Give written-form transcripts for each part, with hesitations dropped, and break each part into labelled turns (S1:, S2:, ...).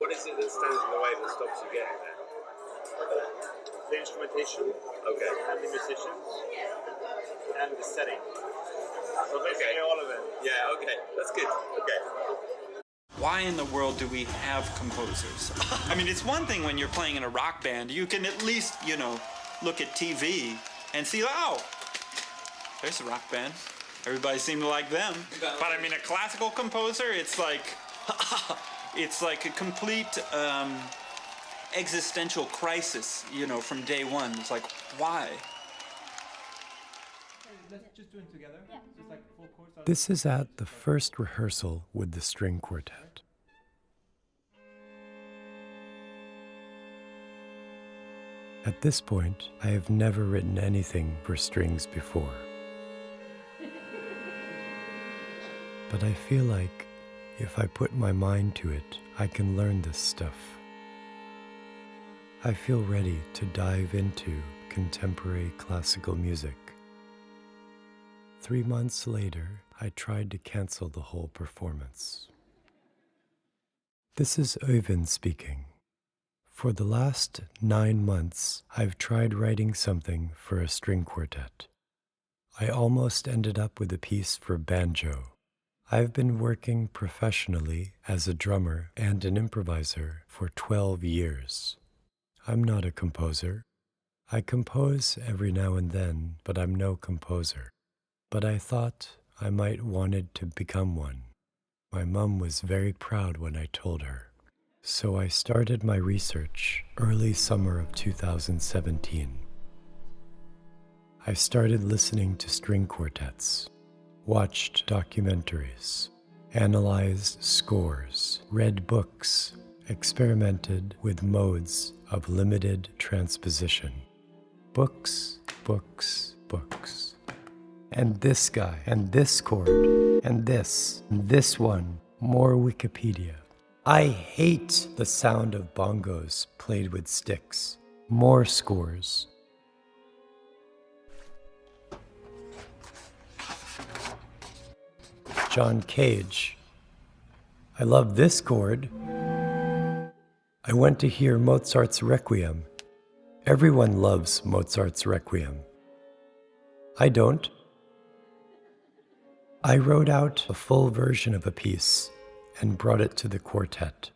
S1: What is it that stands in the way that stops you getting there?
S2: The instrumentation,
S1: Okay.
S2: and the musicians, and the setting. So basically all of it.
S1: Yeah, okay. That's good. Okay.
S3: Why in the world do we have composers? I mean, it's one thing when you're playing in a rock band, you can at least, you know, look at TV and see, oh, there's a rock band. Everybody seemed to like them. But I mean, a classical composer, it's like a complete existential crisis, you know, from day one. It's like, why?
S4: Let's just do it together. Just like full chorus.
S5: This is at the first rehearsal with the string quartet. At this point, I have never written anything for strings before. But I feel like if I put my mind to it, I can learn this stuff. I feel ready to dive into contemporary classical music. 3 months later, I tried to cancel the whole performance. This is Øyvind speaking. For the last 9 months, I've tried writing something for a string quartet. I almost ended up with a piece for banjo. I've been working professionally as a drummer and an improviser for 12 years. I'm not a composer. I compose every now and then, but I'm no composer. But I thought I might wanted to become one. My mum was very proud when I told her. So I started my research early summer of 2017. I started listening to string quartets, watched documentaries, analyzed scores, read books, experimented with modes of limited transposition. Books, books, books. And this guy, and this chord, and this one, more Wikipedia. I hate the sound of bongos played with sticks. More scores. John Cage. I love this chord. I went to hear Mozart's Requiem. Everyone loves Mozart's Requiem. I don't. I wrote out a full version of a piece and brought it to the quartet.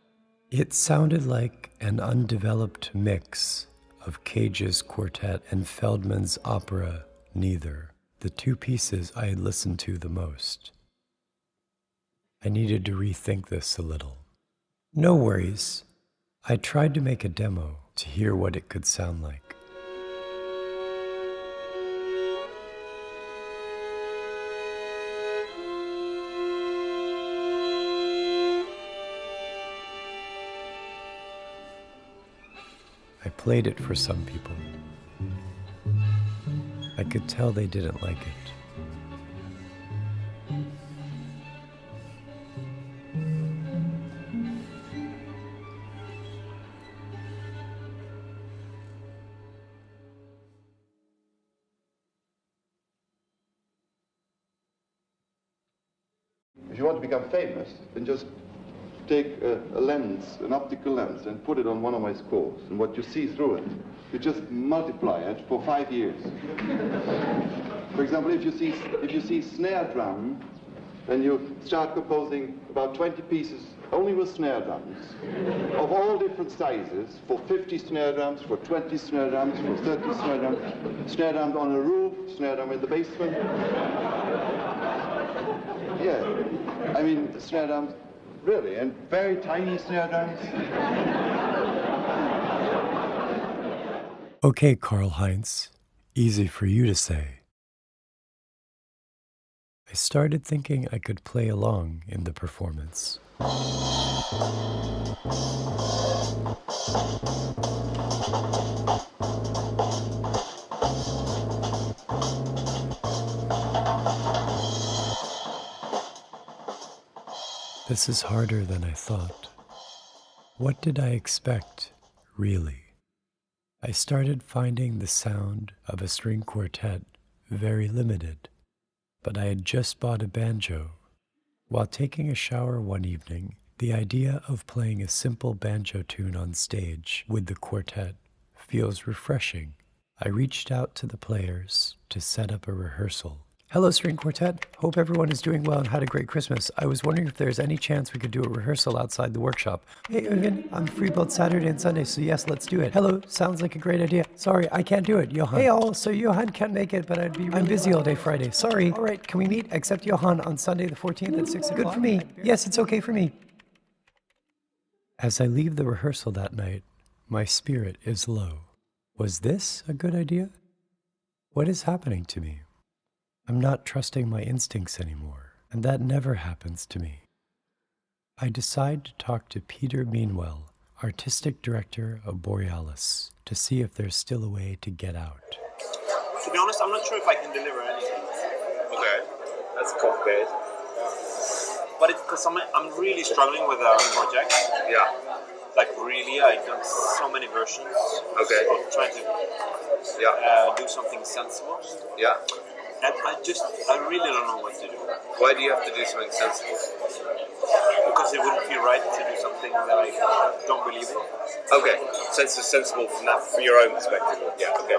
S5: It sounded like an undeveloped mix of Cage's quartet and Feldman's opera Neither, the two pieces I had listened to the most. I needed to rethink this a little. No worries. I tried to make a demo to hear what it could sound like. I played it for some people. I could tell they didn't like it.
S6: If you want to become famous, then just take a lens, an optical lens, and put it on one of my scores. And what you see through it, you just multiply it for 5 years. For example, if you see snare drum, then you start composing about 20 pieces only with snare drums, of all different sizes, for 50 snare drums, for 20 snare drums, for 30 snare drums on a roof, snare drum in the basement. Yeah, I mean, the snare drums, really, and very tiny snare drums.
S5: Okay, Karl-Heinz, easy for you to say. I started thinking I could play along in the performance. This is harder than I thought. What did I expect, really? I started finding the sound of a string quartet very limited, but I had just bought a banjo. While taking a shower one evening, The idea of playing a simple banjo tune on stage with the quartet feels refreshing. I reached out to the players to set up a rehearsal. Hello, string quartet. Hope everyone is doing well and had a great Christmas. I was wondering if there's any chance we could do a rehearsal outside the workshop. Hey, Øyvind, I'm free both Saturday and Sunday, so yes, let's do it. Hello, sounds like a great idea. Sorry, I can't do it, Johan. Hey all, so Johan can't make it, but I'm busy all day Friday. Sorry. All right, can we meet except Johan on Sunday the 14th at 6 o'clock? Good for me. Yes, it's okay for me. As I leave the rehearsal that night, my spirit is low. Was this a good idea? What is happening to me? I'm not trusting my instincts anymore, and that never happens to me. I decide to talk to Peter Meanwell, artistic director of Borealis, to see if there's still a way to get out.
S2: To be honest, I'm not sure if I can deliver anything.
S1: Okay, that's complicated.
S2: But it's because I'm really struggling with our project.
S1: Yeah.
S2: Like really, I've done so many versions.
S1: Okay.
S2: Of trying to do something sensible.
S1: Yeah.
S2: And I really don't know what to do.
S1: Why do you have to do something sensible?
S2: Because it wouldn't feel right to do something that I don't believe in.
S1: Okay, sensible from your own perspective. Yeah, okay.